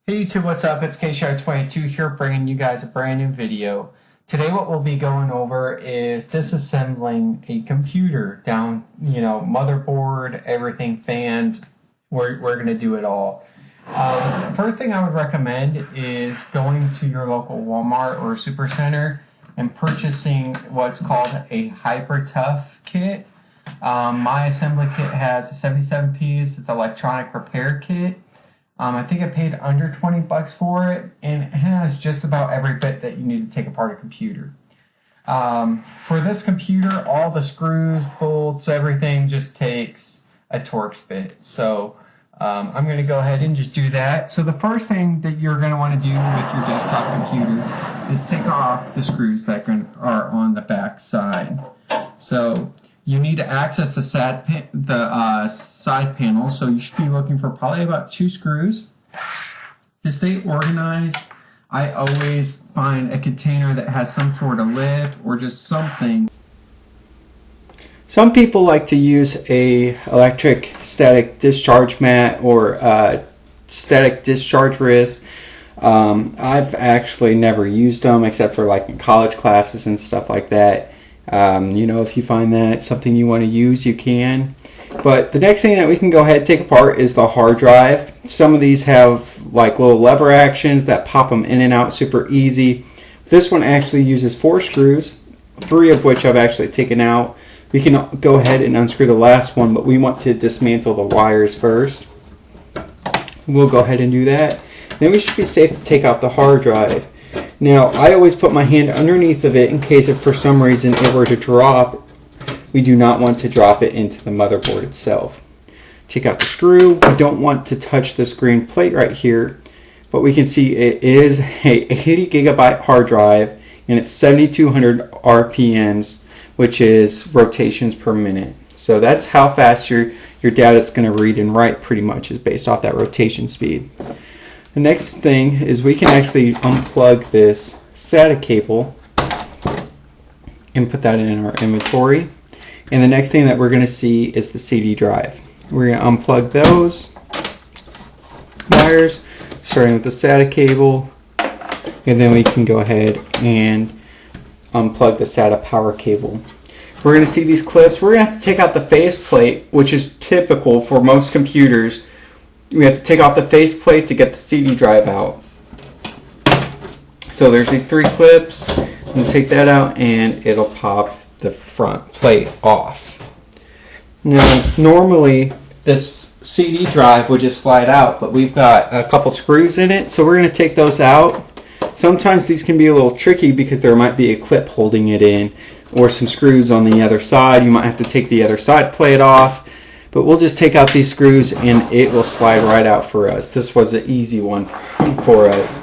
Hey YouTube, what's up? It's KShar22 here bringing you guys a brand new video. Today what we'll be going over is disassembling a computer down, motherboard, everything, fans. We're going to do it all. First thing I would recommend is going to your local Walmart or Supercenter and purchasing what's called a Hyper Tough kit. My assembly kit has 77 piece. It's an electronic repair kit. I think I paid under 20 bucks for it, and it has just about every bit that you need to take apart a computer. For this computer, all the screws, bolts, everything just takes a Torx bit. So I'm going to go ahead and just do that. So the first thing that you're going to want to do with your desktop computer is take off the screws that are on the back side. So you need to access the side panel, so you should be looking for probably about 2 screws. To stay organized, I always find a container that has some sort of lid or just something. Some people like to use a electric static discharge mat or static discharge wrist. I've actually never used them except for like in college classes and stuff like that. If you find that something you want to use, you can. But the next thing that we can go ahead and take apart is the hard drive. Some of these have like little lever actions that pop them in and out super easy. This one actually uses 4 screws, 3 of which I've actually taken out. We can go ahead and unscrew the last one, but we want to dismantle the wires first. We'll go ahead and do that. Then we should be safe to take out the hard drive. Now, I always put my hand underneath of it in case if for some reason it were to drop. We do not want to drop it into the motherboard itself. Take out the screw. We don't want to touch this green plate right here, but we can see it is a 80 gigabyte hard drive and it's 7,200 RPMs, which is rotations per minute. So that's how fast your data is going to read and write pretty much, is based off that rotation speed. The next thing is we can actually unplug this SATA cable and put that in our inventory. And the next thing that we're going to see is the CD drive. We're going to unplug those wires, starting with the SATA cable, and then we can go ahead and unplug the SATA power cable. We're going to see these clips. We're going to have to take out the faceplate, which is typical for most computers. We have to take off the faceplate to get the CD drive out. So there's these 3 clips. We'll take that out and it'll pop the front plate off. Now, normally this CD drive would just slide out, but we've got a couple screws in it, so we're going to take those out. Sometimes these can be a little tricky because there might be a clip holding it in or some screws on the other side. You might have to take the other side plate off. But we'll just take out these screws and it will slide right out for us. This was an easy one for us.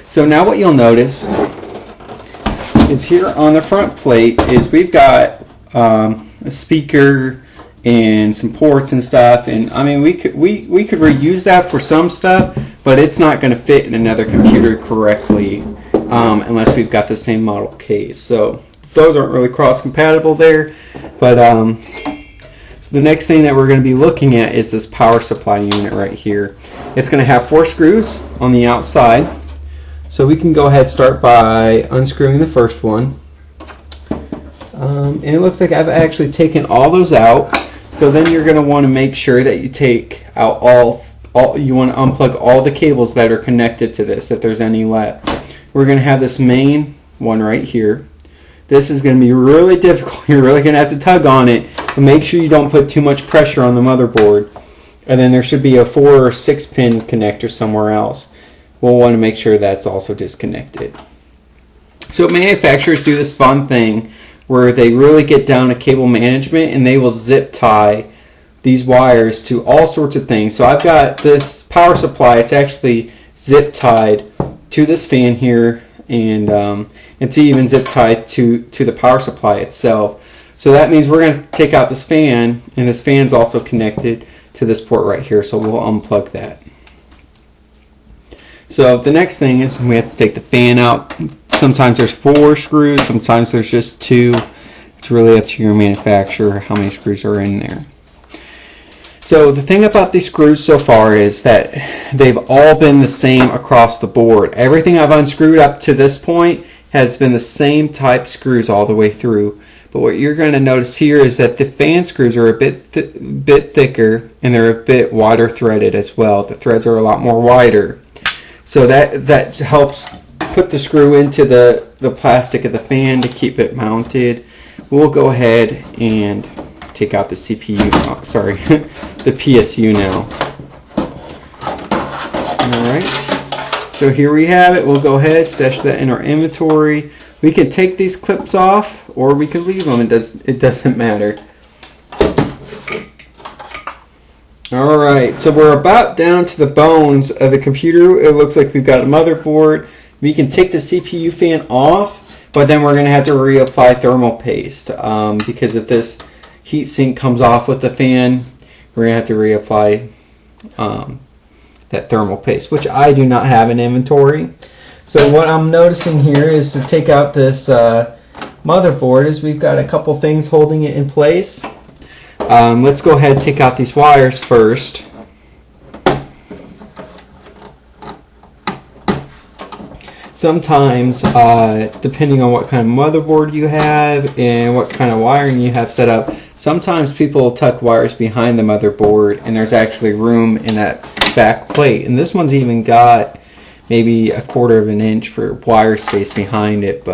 So now what you'll notice is here on the front plate is we've got a speaker and some ports and stuff. And I mean, we could reuse that for some stuff, but it's not going to fit in another computer correctly unless we've got the same model case. So those aren't really cross compatible there, but the next thing that we're going to be looking at is this power supply unit right here. It's going to have 4 screws on the outside. So we can go ahead and start by unscrewing the first one. And it looks like I've actually taken all those out. So then you're going to want to make sure that you take out you want to unplug all the cables that are connected to this, if there's any left. We're going to have this main one right here. This is going to be really difficult. You're really going to have to tug on it. But make sure you don't put too much pressure on the motherboard. And then there should be a 4 or 6 pin connector somewhere else. We'll want to make sure that's also disconnected. So manufacturers do this fun thing where they really get down to cable management and they will zip tie these wires to all sorts of things. So I've got this power supply. It's actually zip tied to this fan here, and it's even zip tied to the power supply itself. So that means we're going to take out this fan, and this fan's also connected to this port right here, so we'll unplug that. So the next thing is we have to take the fan out. Sometimes there's 4 screws, sometimes there's just 2. It's really up to your manufacturer how many screws are in there. So the thing about these screws so far is that they've all been the same across the board. Everything I've unscrewed up to this point has been the same type screws all the way through. But what you're going to notice here is that the fan screws are a bit thicker, and they're a bit wider threaded as well. The threads are a lot more wider. So that helps put the screw into the plastic of the fan to keep it mounted. We'll go ahead and take out the CPU, the PSU now. Alright, so here we have it. We'll go ahead, stash that in our inventory. We can take these clips off or we can leave them. It doesn't matter. Alright, so we're about down to the bones of the computer. It looks like we've got a motherboard. We can take the CPU fan off, but then we're going to have to reapply thermal paste because if this heatsink comes off with the fan, we're going to have to reapply that thermal paste, which I do not have in inventory. So what I'm noticing here is to take out this motherboard is we've got a couple things holding it in place. Let's go ahead and take out these wires first. Sometimes, depending on what kind of motherboard you have and what kind of wiring you have set up, sometimes people tuck wires behind the motherboard and there's actually room in that back plate. And this one's even got maybe 1/4 of an inch for wire space behind it,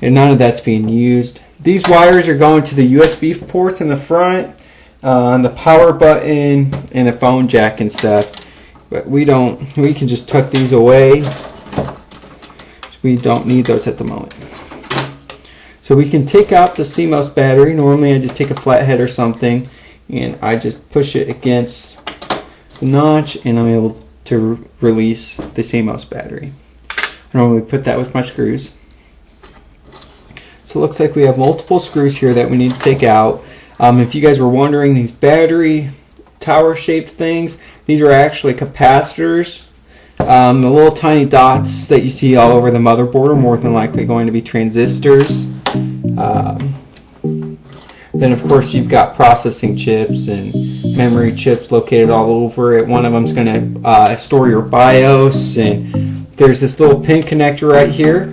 and none of that's being used. These wires are going to the USB ports in the front, the power button, and the phone jack and stuff. But we can just tuck these away. We don't need those at the moment. So we can take out the CMOS battery. Normally I just take a flathead or something and I just push it against the notch and I'm able to release the CMOS battery. I normally put that with my screws. So it looks like we have multiple screws here that we need to take out. If you guys were wondering, these battery tower shaped things, these are actually capacitors. The little tiny dots that you see all over the motherboard are more than likely going to be transistors. Then of course you've got processing chips and memory chips located all over it. One of them is going to store your BIOS, and there's this little pin connector right here.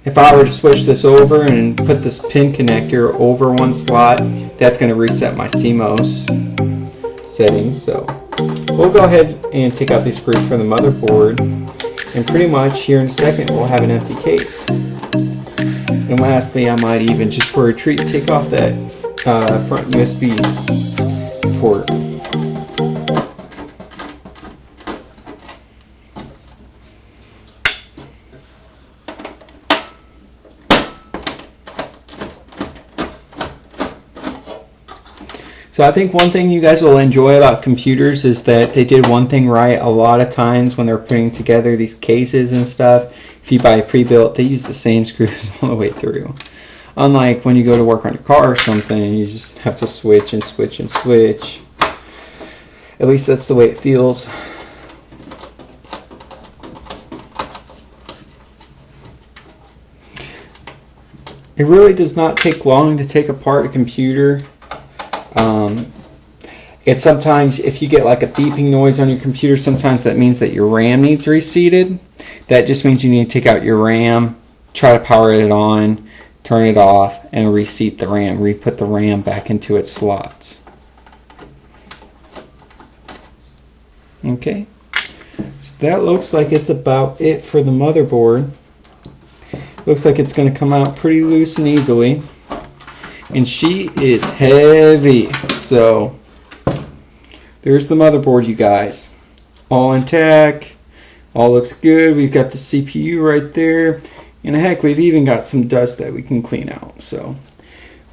If I were to switch this over and put this pin connector over one slot, that's going to reset my CMOS settings. So we'll go ahead and take out these screws from the motherboard, and pretty much here in a second we'll have an empty case. And lastly, I might even, just for a treat, take off that front USB port. So I think one thing you guys will enjoy about computers is that they did one thing right a lot of times when they're putting together these cases and stuff. If you buy a pre-built, they use the same screws all the way through. Unlike when you go to work on a car or something, you just have to switch and switch and switch. At least that's the way it feels. It really does not take long to take apart a computer. It's sometimes, if you get like a beeping noise on your computer, sometimes that means that your RAM needs reseated. That just means you need to take out your RAM, try to power it on, turn it off, and reseat the RAM. Re-put the RAM back into its slots. Okay, so that looks like it's about it for the motherboard. Looks like it's going to come out pretty loose and easily. And she is heavy. So there's the motherboard, you guys. All intact. All looks good. We've got the CPU right there. And heck, we've even got some dust that we can clean out. So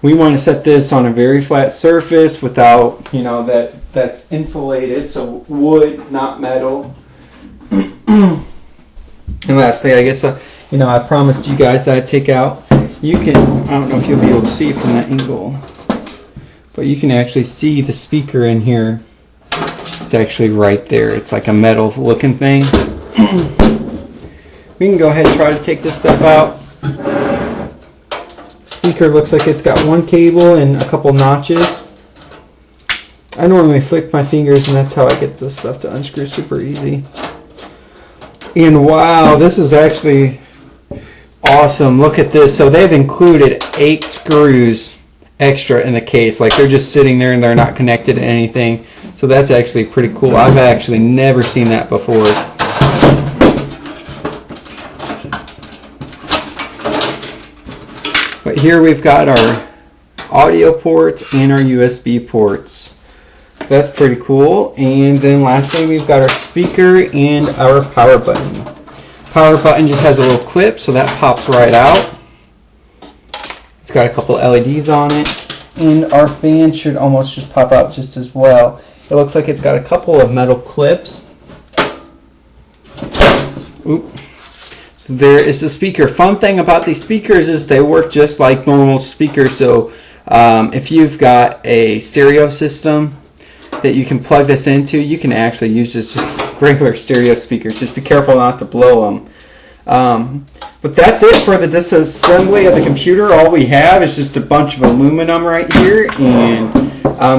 we want to set this on a very flat surface without, that's insulated. So wood, not metal. And lastly, I guess, I promised you guys that I'd take out. You can, I don't know if you'll be able to see from that angle, but you can actually see the speaker in here. It's actually right there. It's like a metal looking thing. We can go ahead and try to take this stuff out. Speaker looks like it's got one cable and a couple notches. I normally flick my fingers, and that's how I get this stuff to unscrew super easy. And wow, this is actually awesome. Look at this. So they've included 8 screws extra in the case. Like, they're just sitting there and they're not connected to anything. So that's actually pretty cool. I've actually never seen that before. But here we've got our audio ports and our USB ports. That's pretty cool. And then lastly, we've got our speaker and our power button. Power button just has a little clip, so that pops right out. It's got a couple LEDs on it. And our fan should almost just pop out just as well. It looks like it's got a couple of metal clips. Oop. So there is the speaker. Fun thing about these speakers is they work just like normal speakers. So if you've got a stereo system that you can plug this into, you can actually use this just regular stereo speakers. Just be careful not to blow them. But that's it for the disassembly of the computer. All we have is just a bunch of aluminum right here, and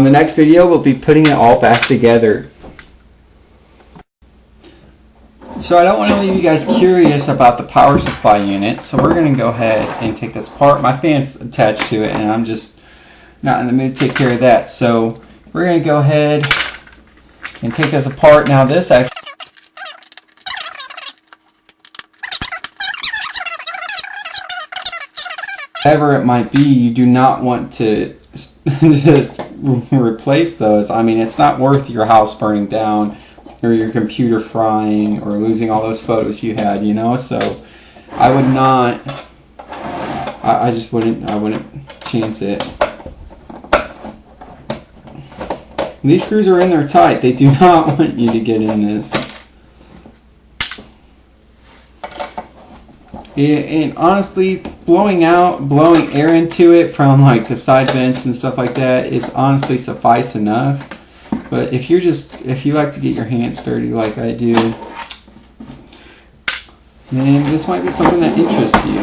the next video we'll be putting it all back together. So I don't want to leave you guys curious about the power supply unit, so we're going to go ahead and take this apart. My fan's attached to it, and I'm just not in the mood to take care of that. So we're going to go ahead and take this apart. Now this actually, whatever it might be, you do not want to just replace those. I mean, it's not worth your house burning down or your computer frying or losing all those photos you had, you know. So I would not, I just wouldn't, I wouldn't chance it. These screws are in there tight. They do not want you to get in this. And honestly, blowing air into it from like the side vents and stuff like that is honestly suffice enough. But if you like to get your hands dirty like I do, then this might be something that interests you.